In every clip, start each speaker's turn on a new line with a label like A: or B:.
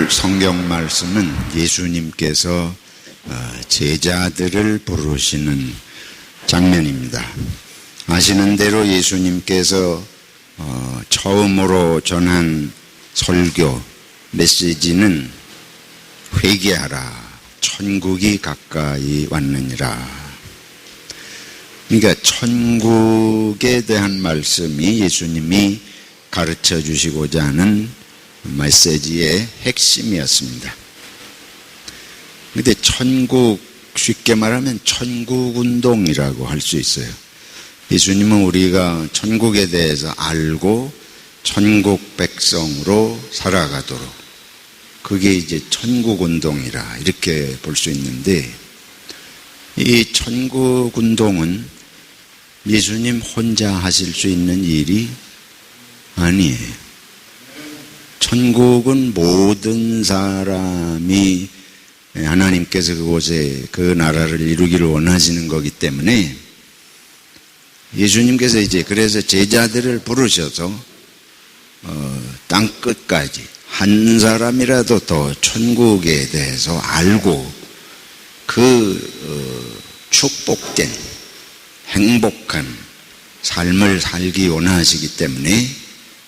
A: 오늘 성경 말씀은 예수님께서 제자들을 부르시는 장면입니다. 아시는 대로 예수님께서 처음으로 전한 설교 메시지는 회개하라, 천국이 가까이 왔느니라. 그러니까 천국에 대한 말씀이 예수님이 가르쳐 주시고자 하는 메시지의 핵심이었습니다. 그런데 천국, 쉽게 말하면 천국운동이라고 할 수 있어요. 예수님은 우리가 천국에 대해서 알고 천국 백성으로 살아가도록, 그게 이제 천국운동이라 이렇게 볼 수 있는데, 이 천국운동은 예수님 혼자 하실 수 있는 일이 아니에요. 천국은 모든 사람이 하나님께서 그곳에 그 나라를 이루기를 원하시는 거기 때문에 예수님께서 이제 그래서 제자들을 부르셔서 땅 끝까지 한 사람이라도 더 천국에 대해서 알고 그 축복된 행복한 삶을 살기 원하시기 때문에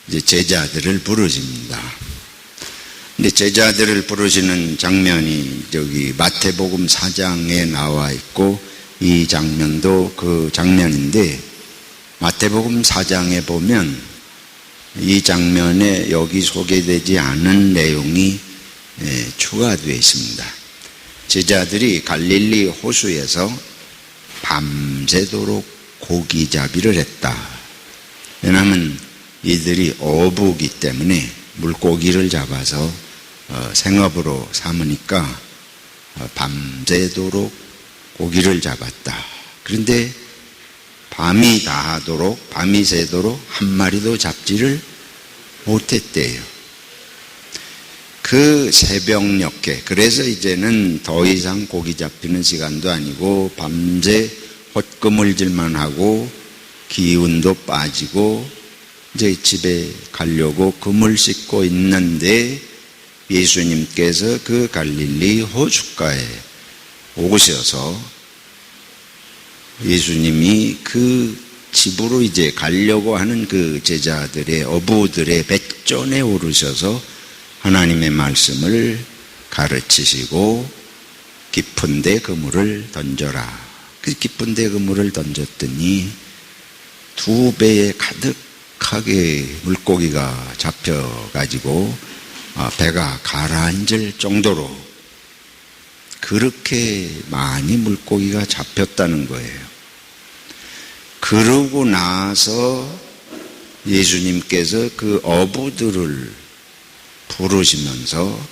A: 이제 제자들을 부르십니다. 근데 제자들을 부르시는 장면이 여기 마태복음 4장에 나와 있고, 이 장면도 그 장면인데, 마태복음 4장에 보면 이 장면에 여기 소개되지 않은 내용이 추가되어 있습니다. 제자들이 갈릴리 호수에서 밤새도록 고기잡이를 했다. 왜냐하면 이들이 어부기 때문에 물고기를 잡아서 생업으로 삼으니까 밤새도록 고기를 잡았다. 그런데 밤이 새도록 한 마리도 잡지를 못했대요. 그 새벽녘에, 그래서 이제는 더 이상 고기 잡히는 시간도 아니고 밤새 헛그물질만 하고 기운도 빠지고 이제 집에 가려고 그물 씻고 있는데, 예수님께서 그 갈릴리 호숫가에 오셔서 예수님이 그 집으로 이제 가려고 하는 그 제자들의, 어부들의 백전에 오르셔서 하나님의 말씀을 가르치시고 깊은 데 그물을 던져라. 그 깊은 데 그물을 던졌더니 2배에 가득하게 물고기가 잡혀가지고 배가 가라앉을 정도로 그렇게 많이 물고기가 잡혔다는 거예요. 그러고 나서 예수님께서 그 어부들을 부르시면서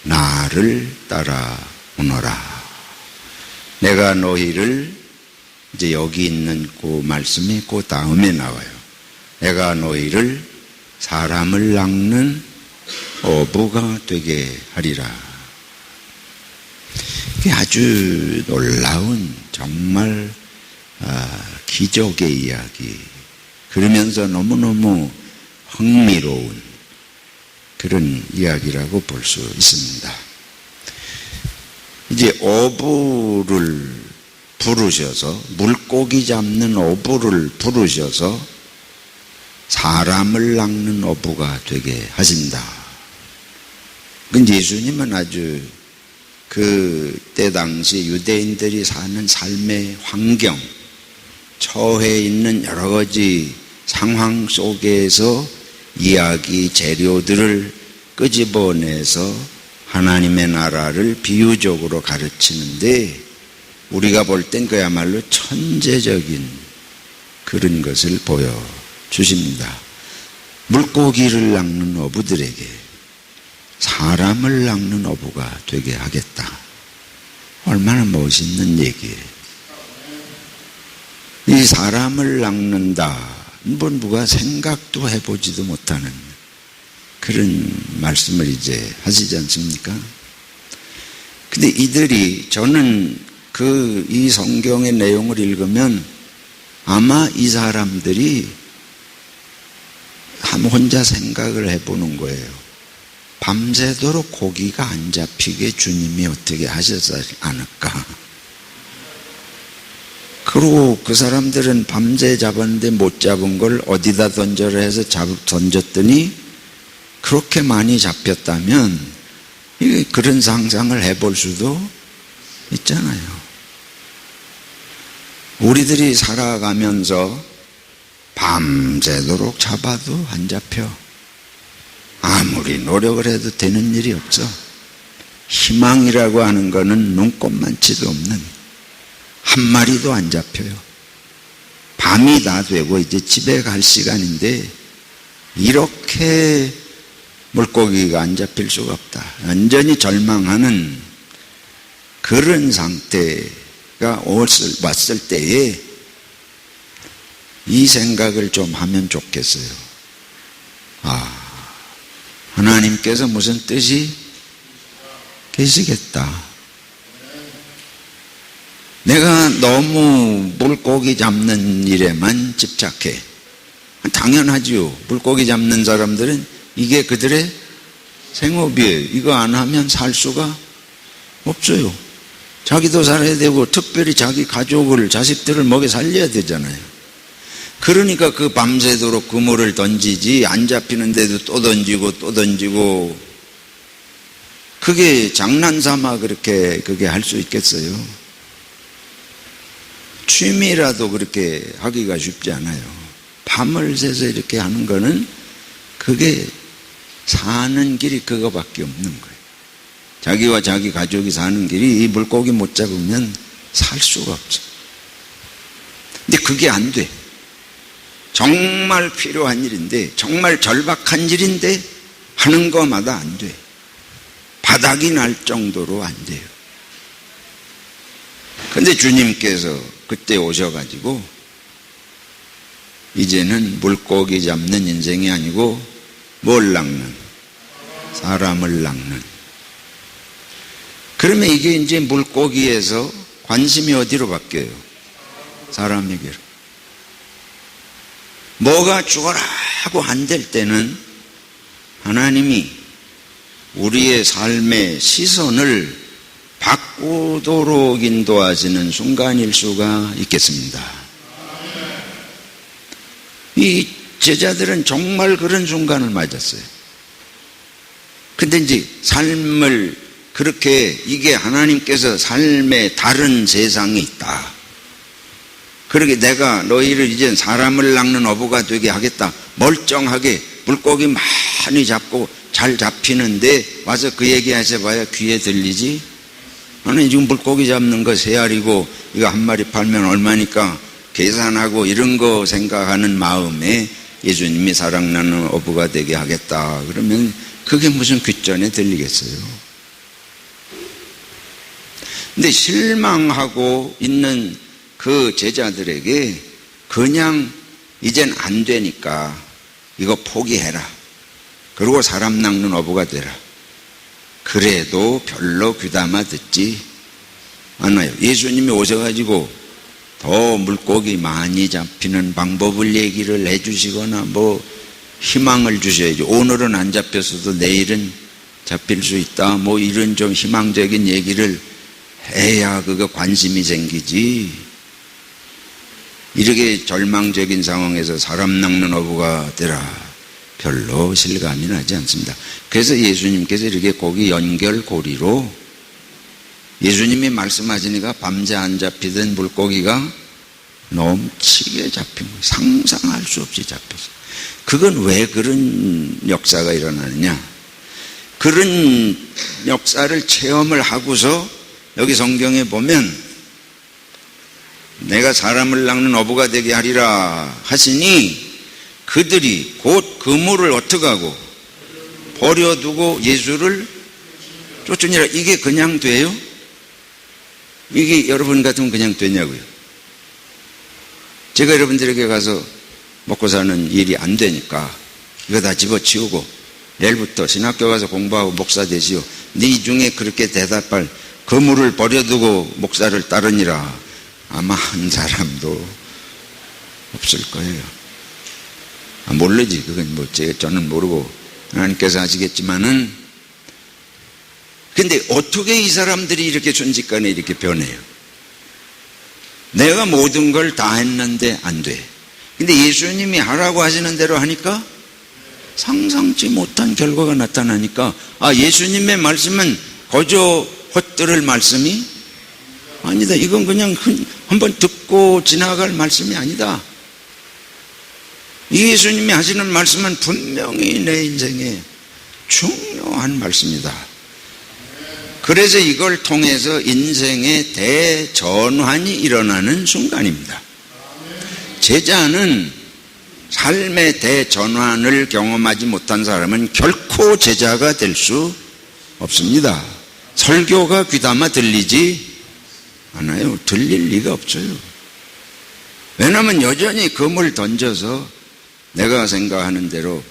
A: 나를 따라오너라. 내가 너희를, 이제 여기 있는 그 말씀이 그 다음에 나와요. 내가 너희를 사람을 낚는 어부가 되게 하리라. 이게 아주 놀라운, 정말 기적의 이야기, 그러면서 너무너무 흥미로운 그런 이야기라고 볼 수 있습니다. 이제 어부를 부르셔서, 물고기 잡는 어부를 부르셔서 사람을 낚는 어부가 되게 하신다. 근데 예수님은 아주 그때 당시 유대인들이 사는 삶의 환경, 처해 있는 여러 가지 상황 속에서 이야기 재료들을 끄집어내서 하나님의 나라를 비유적으로 가르치는데, 우리가 볼 땐 그야말로 천재적인 그런 것을 보여주십니다. 물고기를 낚는 어부들에게 사람을 낚는 어부가 되게 하겠다. 얼마나 멋있는 얘기예요. 이 사람을 낚는다, 뭐 누가 생각도 해보지도 못하는 그런 말씀을 이제 하시지 않습니까? 근데 이들이, 저는 이 성경의 내용을 읽으면 아마 이 사람들이 혼자 생각을 해보는 거예요. 밤새도록 고기가 안 잡히게 주님이 어떻게 하셨지 않을까? 그리고 그 사람들은 밤새 잡았는데 못 잡은 걸 어디다 던져라 해서 던졌더니 그렇게 많이 잡혔다면 그런 상상을 해볼 수도 있잖아요. 우리들이 살아가면서 밤새도록 잡아도 안 잡혀. 아무리 노력을 해도 되는 일이 없어. 희망이라고 하는 거는 눈꼽만치도 없는, 한 마리도 안 잡혀요. 밤이 다 되고 이제 집에 갈 시간인데 이렇게 물고기가 안 잡힐 수가 없다. 완전히 절망하는 그런 상태가 왔을 때에 이 생각을 좀 하면 좋겠어요. 하나님께서 무슨 뜻이 계시겠다. 내가 너무 물고기 잡는 일에만 집착해. 당연하지요. 물고기 잡는 사람들은 이게 그들의 생업이에요. 이거 안 하면 살 수가 없어요. 자기도 살아야 되고 특별히 자기 가족을, 자식들을 먹여 살려야 되잖아요. 그러니까 그 밤새도록 그물을 던지지, 안 잡히는데도 또 던지고 또 던지고, 그게 장난삼아 그렇게 그게 할 수 있겠어요? 취미라도 그렇게 하기가 쉽지 않아요. 밤을 새서 이렇게 하는 거는 그게 사는 길이 그거밖에 없는 거예요. 자기와 자기 가족이 사는 길이 이 물고기 못 잡으면 살 수가 없죠. 근데 그게 안 돼. 정말 필요한 일인데, 정말 절박한 일인데 하는 것마다 안 돼. 바닥이 날 정도로 안 돼요. 근데 주님께서 그때 오셔가지고 이제는 물고기 잡는 인생이 아니고 뭘 낚는? 사람을 낚는. 그러면 이게 이제 물고기에서 관심이 어디로 바뀌어요? 사람에게로. 뭐가 죽어라 하고 안 될 때는 하나님이 우리의 삶의 시선을 바꾸도록 인도하시는 순간일 수가 있겠습니다. 이 제자들은 정말 그런 순간을 맞았어요. 근데 이제 삶을 그렇게, 이게 하나님께서 삶의 다른 세상에 있다. 그러게 내가 너희를 이제 사람을 낚는 어부가 되게 하겠다. 멀쩡하게 물고기 많이 잡고 잘 잡히는데 와서 그 얘기 하셔봐야 귀에 들리지? 아니, 지금 물고기 잡는 거 3알이고 이거 한 마리 팔면 얼마니까 계산하고 이런 거 생각하는 마음에 예수님이 사랑 나는 어부가 되게 하겠다 그러면 그게 무슨 귓전에 들리겠어요? 근데 실망하고 있는 그 제자들에게 그냥 이젠 안 되니까 이거 포기해라. 그리고 사람 낚는 어부가 되라. 그래도 별로 귀담아 듣지 않아요. 예수님이 오셔가지고 더 물고기 많이 잡히는 방법을 얘기를 해주시거나 뭐 희망을 주셔야죠. 오늘은 안 잡혔어도 내일은 잡힐 수 있다. 뭐 이런 좀 희망적인 얘기를 해야 그거 관심이 생기지. 이렇게 절망적인 상황에서 사람 낚는 어부가 되라. 별로 실감이 나지 않습니다. 그래서 예수님께서 이렇게 고기 연결고리로 예수님이 말씀하시니까 밤새 안 잡히던 물고기가 넘치게 잡힌 거예요. 상상할 수 없이 잡혔어요. 그건 왜 그런 역사가 일어나느냐? 그런 역사를 체험을 하고서 여기 성경에 보면 내가 사람을 낚는 어부가 되게 하리라 하시니 그들이 곧 그물을 어떻게 하고 버려두고 예수를 쫓으니라. 이게 그냥 돼요? 이게 여러분 같으면 그냥 되냐고요? 제가 여러분들에게 가서 먹고 사는 일이 안 되니까 이거 다 집어치우고 내일부터 신학교 가서 공부하고 목사 되시오. 네 중에 그렇게 대답할 그물을 버려두고 목사를 따르니라. 아마 한 사람도 없을 거예요. 모르지. 그건 뭐 저는 모르고 하나님께서 하시겠지만은 근데 어떻게 이 사람들이 이렇게 순식간에 이렇게 변해요? 내가 모든 걸 다 했는데 안 돼. 근데 예수님이 하라고 하시는 대로 하니까 상상치 못한 결과가 나타나니까, 아, 예수님의 말씀은 거저 헛들을 말씀이 아니다. 이건 그냥 한번 듣고 지나갈 말씀이 아니다. 이 예수님이 하시는 말씀은 분명히 내 인생에 중요한 말씀이다. 그래서 이걸 통해서 인생의 대전환이 일어나는 순간입니다. 제자는 삶의 대전환을 경험하지 못한 사람은 결코 제자가 될 수 없습니다. 설교가 귀담아 들리지 않아요. 들릴 리가 없어요. 왜냐하면 여전히 금을 던져서 내가 생각하는 대로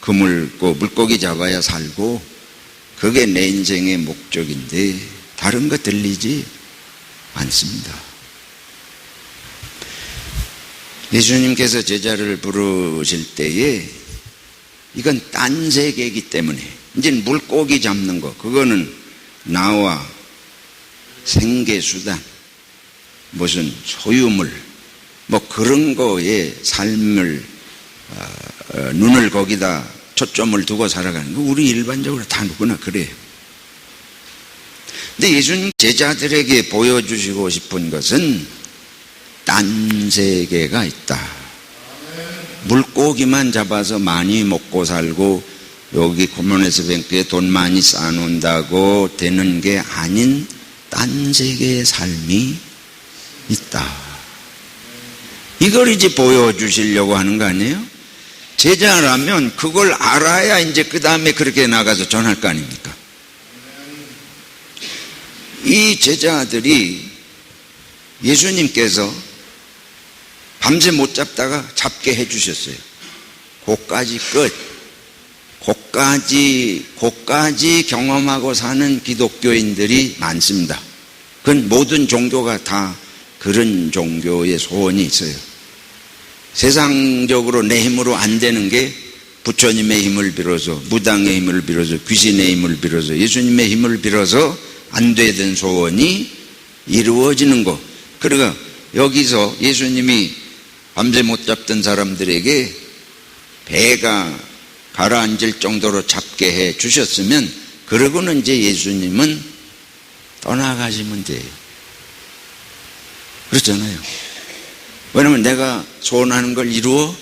A: 물고기 잡아야 살고 그게 내 인생의 목적인데 다른 거 들리지 않습니다. 예수님께서 제자를 부르실 때에 이건 딴 세계이기 때문에 이제 물고기 잡는 거 그거는 나와 생계수단 무슨 소유물 뭐 그런 거에 삶을 눈을 거기다 초점을 두고 살아가는 거 우리 일반적으로 다 누구나 그래요. 근데 예수님 제자들에게 보여주시고 싶은 것은 딴 세계가 있다. 물고기만 잡아서 많이 먹고 살고 여기 코모네스 뱅크에 돈 많이 쌓아놓는다고 되는 게 아닌 딴 세계의 삶이 있다. 이걸 이제 보여주시려고 하는 거 아니에요? 제자라면 그걸 알아야 이제 그 다음에 그렇게 나가서 전할 거 아닙니까? 이 제자들이 예수님께서 밤새 못 잡다가 잡게 해주셨어요. 고까지 끝. 고까지 경험하고 사는 기독교인들이 많습니다. 그건 모든 종교가 다 그런 종교의 소원이 있어요. 세상적으로 내 힘으로 안 되는 게 부처님의 힘을 빌어서, 무당의 힘을 빌어서, 귀신의 힘을 빌어서, 예수님의 힘을 빌어서 안 되던 소원이 이루어지는 거. 그러니까 여기서 예수님이 밤새 못 잡던 사람들에게 배가 가라앉을 정도로 잡게 해 주셨으면 그러고는 이제 예수님은 떠나가시면 돼요. 그렇잖아요. 왜냐하면 내가 소원하는 걸 이루어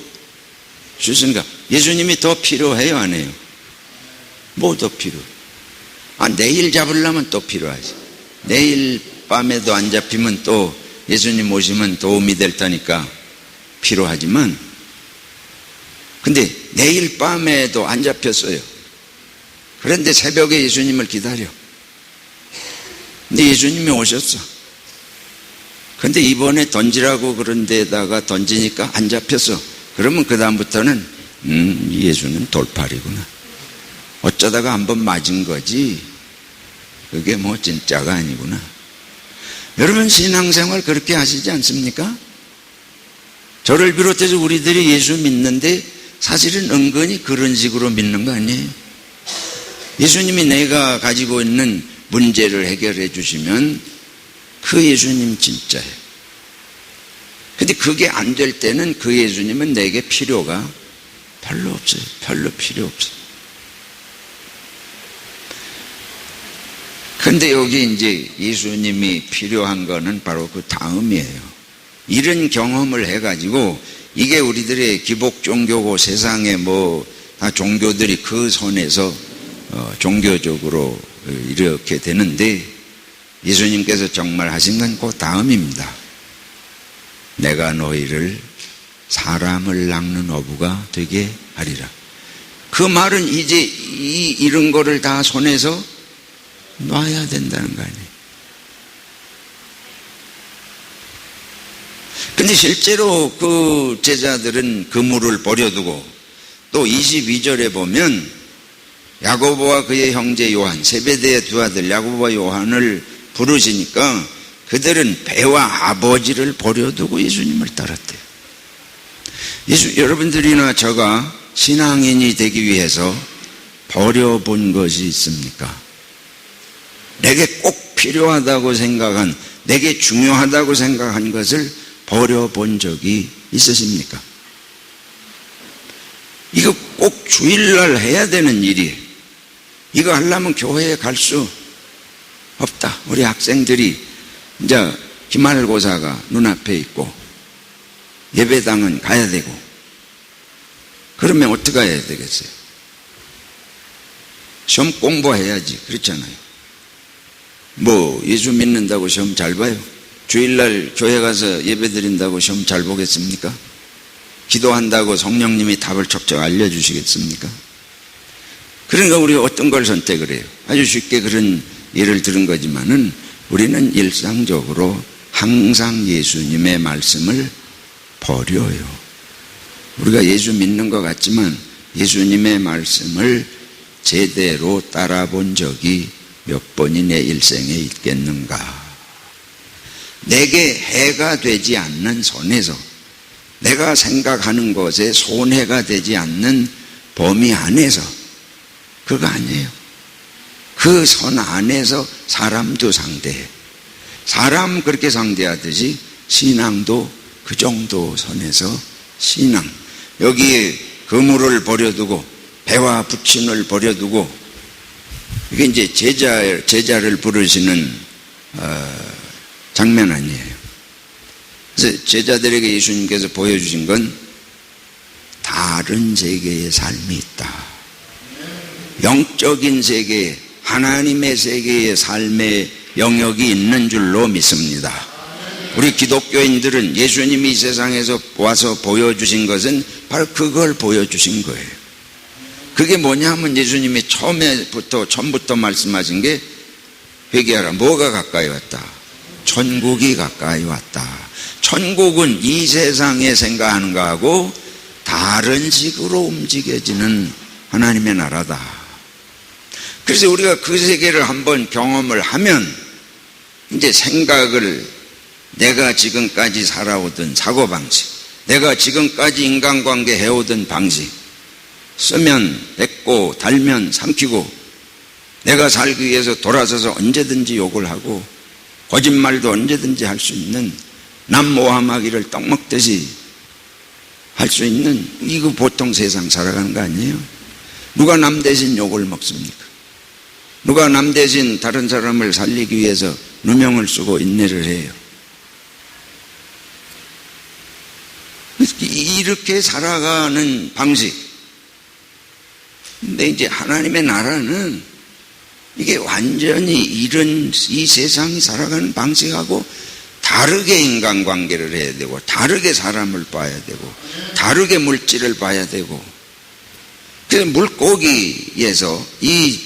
A: 주시니까. 예수님이 더 필요해요, 안 해요? 뭐 더 필요해? 내일 잡으려면 또 필요하지. 내일 밤에도 안 잡히면 또 예수님 오시면 도움이 될 테니까 필요하지만, 근데 내일 밤에도 안 잡혔어요. 그런데 새벽에 예수님을 기다려. 근데 예수님이 오셨어. 근데 이번에 던지라고 그런 데다가 던지니까 안 잡혔어. 그러면 그 다음부터는 예수는 돌팔이구나. 어쩌다가 한번 맞은 거지 그게 뭐 진짜가 아니구나. 여러분 신앙생활 그렇게 하시지 않습니까? 저를 비롯해서 우리들이 예수 믿는데 사실은 은근히 그런 식으로 믿는 거 아니에요? 예수님이 내가 가지고 있는 문제를 해결해 주시면 그 예수님 진짜예요. 근데 그게 안 될 때는 그 예수님은 내게 필요가 별로 없어요. 별로 필요 없어요. 근데 여기 이제 예수님이 필요한 거는 바로 그 다음이에요. 이런 경험을 해가지고 이게 우리들의 기복 종교고 세상에 뭐 다 종교들이 그 선에서 종교적으로 이렇게 되는데 예수님께서 정말 하신 건 그 다음입니다. 내가 너희를 사람을 낚는 어부가 되게 하리라. 그 말은 이제 이런 거를 다 손에서 놔야 된다는 거 아니에요. 근데 실제로 그 제자들은 그물을 버려두고 또 22절에 보면 야고보와 그의 형제 요한, 세베대의 두 아들 야고보와 요한을 부르시니까 그들은 배와 아버지를 버려두고 예수님을 따랐대요. 여러분들이나 저가 신앙인이 되기 위해서 버려본 것이 있습니까? 내게 꼭 필요하다고 생각한, 내게 중요하다고 생각한 것을 버려본 적이 있으십니까? 이거 꼭 주일날 해야 되는 일이에요. 이거 하려면 교회에 갈 수 없다. 우리 학생들이 이제 기말고사가 눈앞에 있고 예배당은 가야 되고, 그러면 어떻게 해야 되겠어요? 시험 공부해야지. 그렇잖아요. 뭐 예수 믿는다고 시험 잘 봐요? 주일날 교회 가서 예배 드린다고 시험 잘 보겠습니까? 기도한다고 성령님이 답을 척척 알려주시겠습니까? 그러니까 우리가 어떤 걸 선택을 해요? 아주 쉽게 그런 예를 들은 거지만은 우리는 일상적으로 항상 예수님의 말씀을 버려요. 우리가 예수 믿는 것 같지만 예수님의 말씀을 제대로 따라본 적이 몇 번이 내 일생에 있겠는가? 내게 해가 되지 않는 선에서, 내가 생각하는 것에 손해가 되지 않는 범위 안에서, 그거 아니에요. 그 선 안에서 사람도 상대해. 사람 그렇게 상대하듯이 신앙도 그 정도 선에서 신앙. 여기에 그물을 버려두고 배와 부친을 버려두고, 이게 이제 제자를 부르시는 장면 아니에요. 그래서 제자들에게 예수님께서 보여주신 건 다른 세계의 삶이 있다. 영적인 세계에, 하나님의 세계의 삶의 영역이 있는 줄로 믿습니다. 우리 기독교인들은 예수님이 이 세상에서 와서 보여주신 것은 바로 그걸 보여주신 거예요. 그게 뭐냐 하면 예수님이 처음부터 말씀하신 게 회개하라. 뭐가 가까이 왔다? 천국이 가까이 왔다. 천국은 이 세상에 생각하는 거하고 다른 식으로 움직여지는 하나님의 나라다. 그래서 우리가 그 세계를 한번 경험을 하면 이제 생각을, 내가 지금까지 살아오던 사고방식, 내가 지금까지 인간관계 해오던 방식, 쓰면 뱉고 달면 삼키고, 내가 살기 위해서 돌아서서 언제든지 욕을 하고 거짓말도 언제든지 할 수 있는, 남 모함하기를 떡 먹듯이 할 수 있는, 이거 보통 세상 살아가는 거 아니에요? 누가 남 대신 욕을 먹습니까? 누가 남 대신 다른 사람을 살리기 위해서 누명을 쓰고 인내를 해요? 이렇게 살아가는 방식. 근데 이제 하나님의 나라는 이게 완전히 이 세상이 살아가는 방식하고 다르게 인간관계를 해야 되고, 다르게 사람을 봐야 되고, 다르게 물질을 봐야 되고. 그래서 물고기에서 이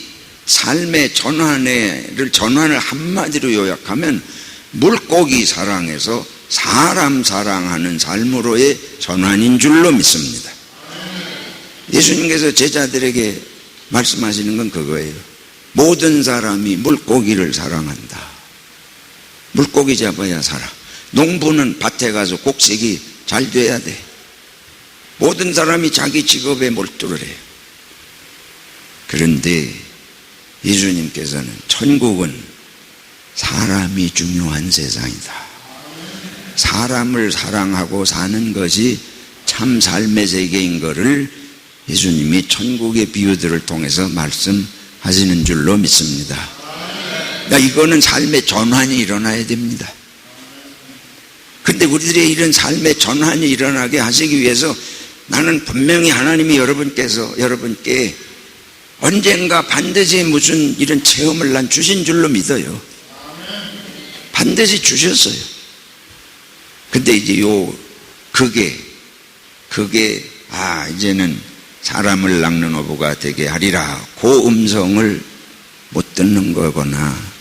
A: 삶의 전환을 한마디로 요약하면 물고기 사랑에서 사람 사랑하는 삶으로의 전환인 줄로 믿습니다. 예수님께서 제자들에게 말씀하시는 건 그거예요. 모든 사람이 물고기를 사랑한다. 물고기 잡아야 살아. 농부는 밭에 가서 곡식이 잘 돼야 돼. 모든 사람이 자기 직업에 몰두를 해요. 그런데 예수님께서는 천국은 사람이 중요한 세상이다. 사람을 사랑하고 사는 것이 참 삶의 세계인 것을 예수님이 천국의 비유들을 통해서 말씀하시는 줄로 믿습니다. 그러니까 이거는 삶의 전환이 일어나야 됩니다. 근데 우리들의 이런 삶의 전환이 일어나게 하시기 위해서 나는 분명히 하나님이 여러분께 언젠가 반드시 무슨 이런 체험을 난 주신 줄로 믿어요. 반드시 주셨어요. 근데 이제 그게 이제는 사람을 낚는 어부가 되게 하리라, 그 음성을 못 듣는 거거나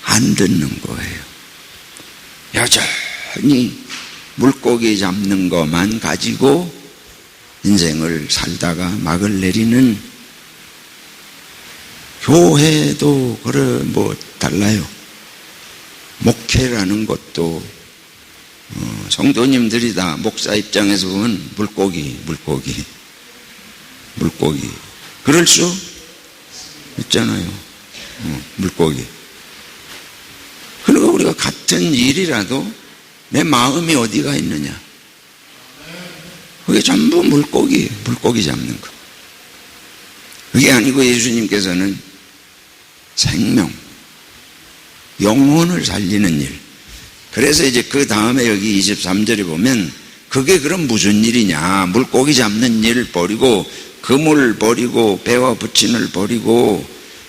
A: 안 듣는 거예요. 여전히 물고기 잡는 것만 가지고 인생을 살다가 막을 내리는, 교회도 달라요. 목회라는 것도 성도님들이 다 목사 입장에서 보면 물고기 그럴 수 있잖아요. 물고기. 같은 일이라도 내 마음이 어디가 있느냐. 그게 전부 물고기 잡는 거. 그게 아니고 예수님께서는 생명, 영혼을 살리는 일. 그래서 이제 그 다음에 여기 23절에 보면 그게 그럼 무슨 일이냐. 물고기 잡는 일을 버리고 그물 버리고 배와 부친을 버리고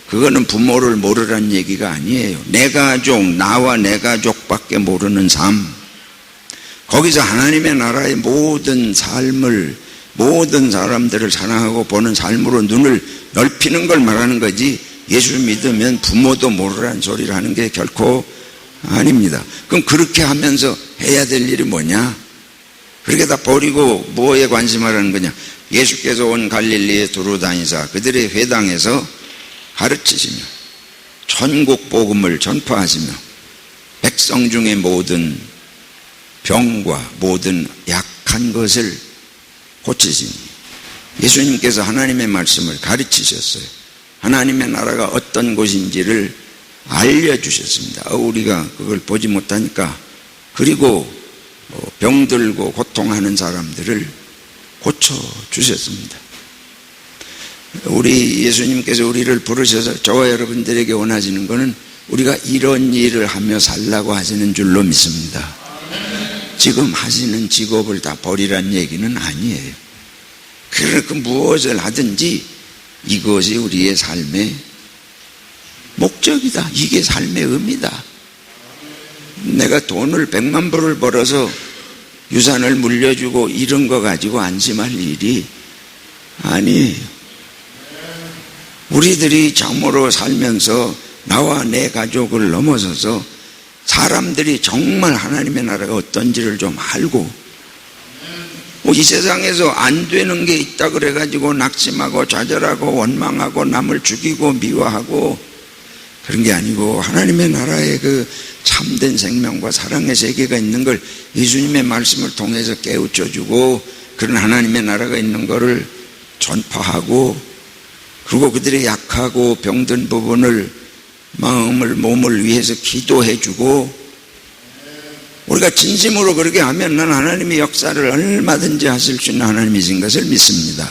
A: 그거는 부모를 모르란 얘기가 아니에요. 내 가족, 나와 내 가족밖에 모르는 삶. 거기서 하나님의 나라의 모든 삶을, 모든 사람들을 사랑하고 보는 삶으로 눈을 넓히는 걸 말하는 거지, 예수 믿으면 부모도 모르란 소리를 하는 게 결코 아닙니다. 그럼 그렇게 하면서 해야 될 일이 뭐냐? 그렇게 다 버리고 뭐에 관심하라는 거냐? 예수께서 온 갈릴리에 두루 다니사 그들의 회당에서 가르치시며 천국 복음을 전파하시며 백성 중의 모든 병과 모든 약한 것을 고치시니. 예수님께서 하나님의 말씀을 가르치셨어요. 하나님의 나라가 어떤 곳인지를 알려주셨습니다. 우리가 그걸 보지 못하니까. 그리고 병들고 고통하는 사람들을 고쳐주셨습니다. 우리 예수님께서 우리를 부르셔서 저와 여러분들에게 원하시는 것은 우리가 이런 일을 하며 살라고 하시는 줄로 믿습니다. 지금 하시는 직업을 다 버리란 얘기는 아니에요. 그렇게 무엇을 하든지 이것이 우리의 삶의 목적이다. 이게 삶의 의미다. 내가 돈을 100만 불을 벌어서 유산을 물려주고 이런 거 가지고 안심할 일이 아니에요. 우리들이 참으로 살면서 나와 내 가족을 넘어서서 사람들이 정말 하나님의 나라가 어떤지를 좀 알고, 이 세상에서 안 되는 게 있다 그래가지고 낙심하고 좌절하고 원망하고 남을 죽이고 미워하고 그런 게 아니고, 하나님의 나라의 그 참된 생명과 사랑의 세계가 있는 걸 예수님의 말씀을 통해서 깨우쳐주고 그런 하나님의 나라가 있는 거를 전파하고, 그리고 그들의 약하고 병든 부분을 마음을 몸을 위해서 기도해주고, 우리가 진심으로 그렇게 하면 난 하나님의 역사를 얼마든지 하실 수 있는 하나님이신 것을 믿습니다.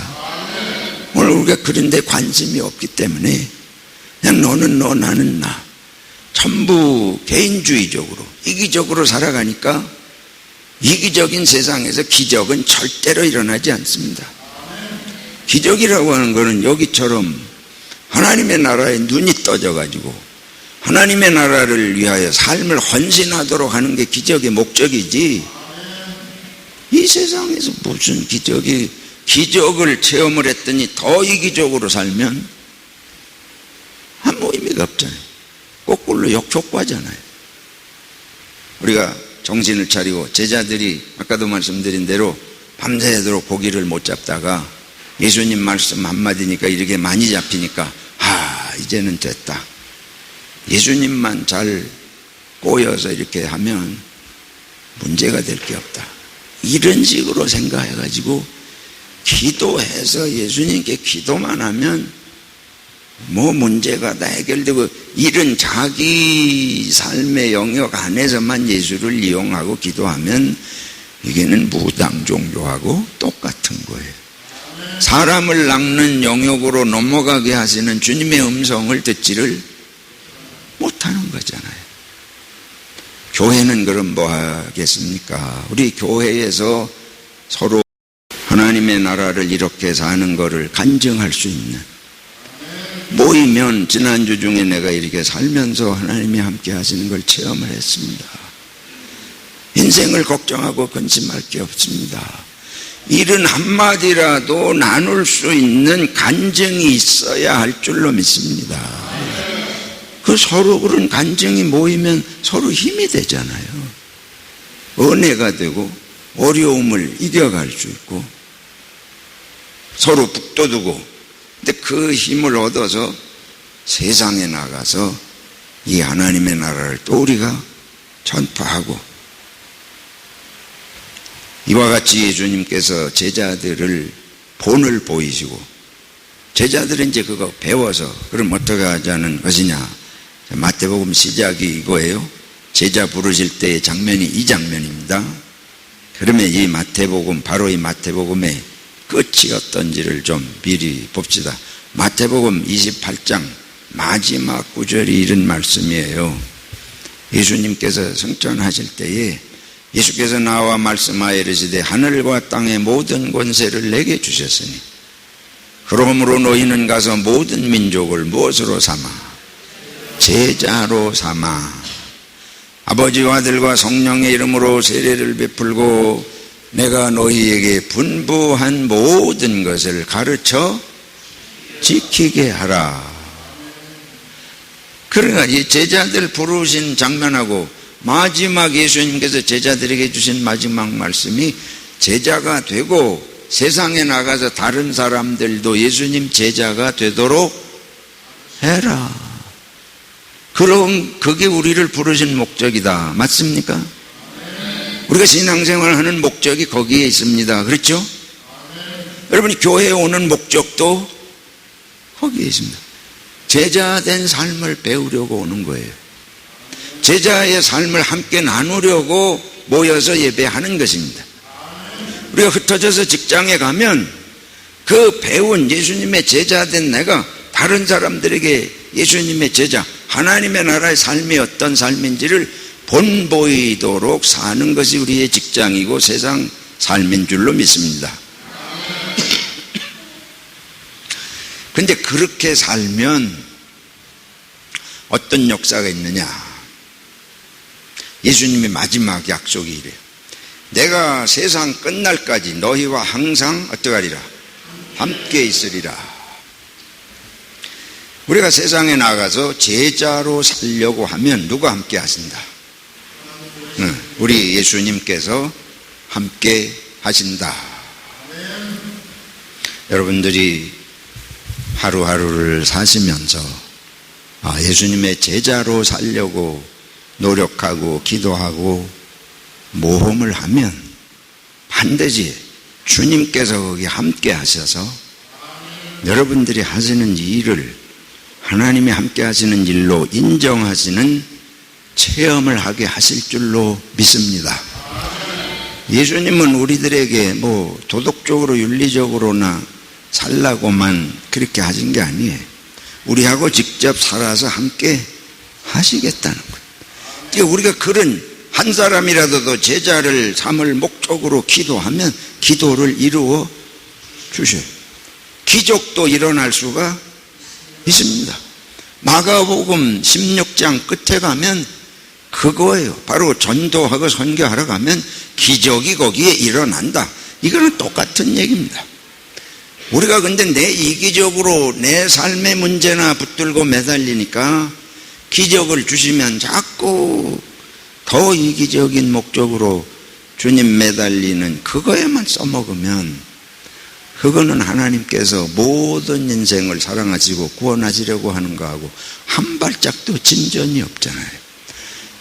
A: 오늘 우리가 그런 데 관심이 없기 때문에 그냥 너는 너 나는 나 전부 개인주의적으로 이기적으로 살아가니까 이기적인 세상에서 기적은 절대로 일어나지 않습니다. 기적이라고 하는 것은 여기처럼 하나님의 나라에 눈이 떠져가지고 하나님의 나라를 위하여 삶을 헌신하도록 하는 게 기적의 목적이지, 이 세상에서 무슨 기적을 체험을 했더니 더 이기적으로 살면 아무 의미가 없잖아요. 거꾸로 역효과잖아요. 우리가 정신을 차리고 제자들이 아까도 말씀드린 대로 밤새도록 고기를 못 잡다가 예수님 말씀 한마디니까 이렇게 많이 잡히니까 이제는 됐다. 예수님만 잘 꼬여서 이렇게 하면 문제가 될 게 없다. 이런 식으로 생각해가지고 기도해서 예수님께 기도만 하면 뭐 문제가 다 해결되고, 이런 자기 삶의 영역 안에서만 예수를 이용하고 기도하면 이게는 무당 종교하고 똑같은 거예요. 사람을 낚는 영역으로 넘어가게 하시는 주님의 음성을 듣지를 못하는 거잖아요. 교회는 그럼 뭐 하겠습니까? 우리 교회에서 서로 하나님의 나라를 이렇게 사는 거를 간증할 수 있는, 모이면 지난주 중에 내가 이렇게 살면서 하나님이 함께 하시는 걸 체험을 했습니다. 인생을 걱정하고 근심할 게 없습니다. 일은 한마디라도 나눌 수 있는 간증이 있어야 할 줄로 믿습니다. 그 서로 그런 간증이 모이면 서로 힘이 되잖아요. 은혜가 되고 어려움을 이겨갈 수 있고 서로 북돋우고, 근데 그 힘을 얻어서 세상에 나가서 이 하나님의 나라를 또 우리가 전파하고, 이와 같이 예수님께서 제자들을 본을 보이시고, 제자들은 이제 그거 배워서 그럼 어떻게 하자는 것이냐. 마태복음 시작이 이거예요. 제자 부르실 때의 장면이 이 장면입니다. 그러면 이 마태복음, 바로 이 마태복음의 끝이 어떤지를 좀 미리 봅시다. 마태복음 28장 마지막 구절이 이런 말씀이에요. 예수님께서 승천하실 때에 예수께서 나와 말씀하여 이르시되 하늘과 땅의 모든 권세를 내게 주셨으니 그러므로 너희는 가서 모든 민족을 무엇으로 삼아? 제자로 삼아 아버지와 아들과 성령의 이름으로 세례를 베풀고 내가 너희에게 분부한 모든 것을 가르쳐 지키게 하라. 그러니까 이 제자들 부르신 장면하고 마지막 예수님께서 제자들에게 주신 마지막 말씀이 제자가 되고 세상에 나가서 다른 사람들도 예수님 제자가 되도록 해라. 그럼 그게 우리를 부르신 목적이다. 맞습니까? 우리가 신앙생활을 하는 목적이 거기에 있습니다. 그렇죠? 여러분이 교회에 오는 목적도 거기에 있습니다. 제자된 삶을 배우려고 오는 거예요. 제자의 삶을 함께 나누려고 모여서 예배하는 것입니다. 우리가 흩어져서 직장에 가면 그 배운 예수님의 제자된 내가 다른 사람들에게 예수님의 제자, 하나님의 나라의 삶이 어떤 삶인지를 본보이도록 사는 것이 우리의 직장이고 세상 삶인 줄로 믿습니다. 근데 그렇게 살면 어떤 역사가 있느냐? 예수님의 마지막 약속이 이래요. 내가 세상 끝날까지 너희와 항상 어떡하리라? 함께 있으리라. 우리가 세상에 나가서 제자로 살려고 하면 누가 함께 하신다? 우리 예수님께서 함께 하신다. 여러분들이 하루하루를 사시면서 예수님의 제자로 살려고 노력하고 기도하고 모험을 하면 반드시 주님께서 거기 함께 하셔서 여러분들이 하시는 이 일을 하나님이 함께 하시는 일로 인정하시는 체험을 하게 하실 줄로 믿습니다. 예수님은 우리들에게 도덕적으로 윤리적으로나 살라고만 그렇게 하신 게 아니에요. 우리하고 직접 살아서 함께 하시겠다는 거예요. 그러니까 우리가 그런 한 사람이라도 더 제자를 삼을 목적으로 기도하면 기도를 이루어 주셔요. 기적도 일어날 수가 있습니다. 마가복음 16장 끝에 가면 그거예요. 바로 전도하고 선교하러 가면 기적이 거기에 일어난다. 이거는 똑같은 얘기입니다. 우리가 근데 내 이기적으로 내 삶의 문제나 붙들고 매달리니까 기적을 주시면 자꾸 더 이기적인 목적으로 주님 매달리는 그거에만 써먹으면 그거는 하나님께서 모든 인생을 사랑하시고 구원하시려고 하는 거하고 한 발짝도 진전이 없잖아요.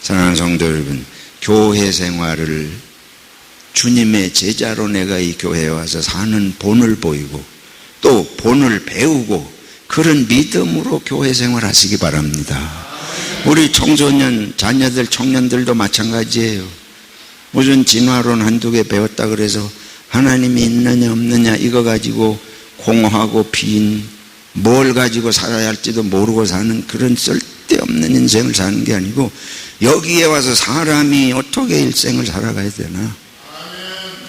A: 사랑하는 성도 여러분, 교회 생활을 주님의 제자로 내가 이 교회에 와서 사는 본을 보이고 또 본을 배우고 그런 믿음으로 교회 생활 하시기 바랍니다. 우리 청소년, 자녀들, 청년들도 마찬가지예요. 무슨 진화론 한두 개 배웠다 그래서 하나님이 있느냐 없느냐 이거 가지고 공허하고 빈 뭘 가지고 살아야 할지도 모르고 사는 그런 쓸데없는 인생을 사는 게 아니고 여기에 와서 사람이 어떻게 일생을 살아가야 되나?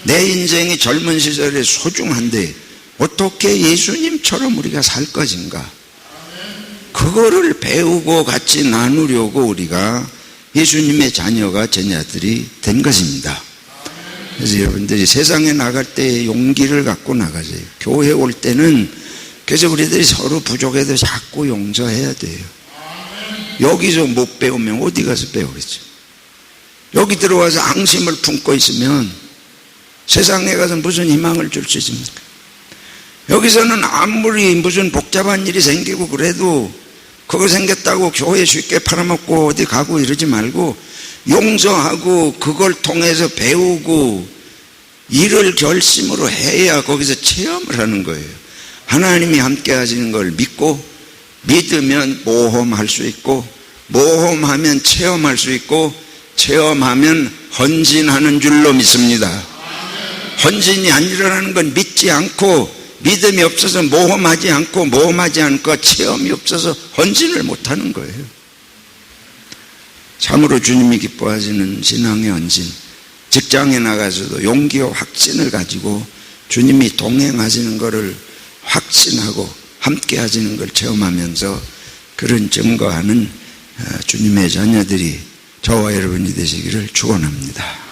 A: 내 인생이 젊은 시절에 소중한데 어떻게 예수님처럼 우리가 살 것인가? 그거를 배우고 같이 나누려고 우리가 예수님의 자녀가 제자들이 된 것입니다. 그래서 여러분들이 세상에 나갈 때 용기를 갖고 나가세요. 교회 올 때는 그래서 우리들이 서로 부족해도 자꾸 용서해야 돼요. 여기서 못 배우면 어디 가서 배우겠죠? 여기 들어와서 앙심을 품고 있으면 세상에 가서 무슨 희망을 줄 수 있습니까? 여기서는 아무리 무슨 복잡한 일이 생기고 그래도 그거 생겼다고 교회 쉽게 팔아먹고 어디 가고 이러지 말고 용서하고 그걸 통해서 배우고 일을 결심으로 해야 거기서 체험을 하는 거예요. 하나님이 함께 하시는 걸 믿고 믿으면 모험할 수 있고 모험하면 체험할 수 있고 체험하면 헌신하는 줄로 믿습니다. 헌신이 안 일어나는 건 믿지 않고, 믿음이 없어서 모험하지 않고 체험이 없어서 헌신을 못하는 거예요. 참으로 주님이 기뻐하시는 신앙의 헌신, 직장에 나가서도 용기와 확신을 가지고 주님이 동행하시는 것을 확신하고 함께 하시는 걸 체험하면서 그런 증거하는 주님의 자녀들이 저와 여러분이 되시기를 축원합니다.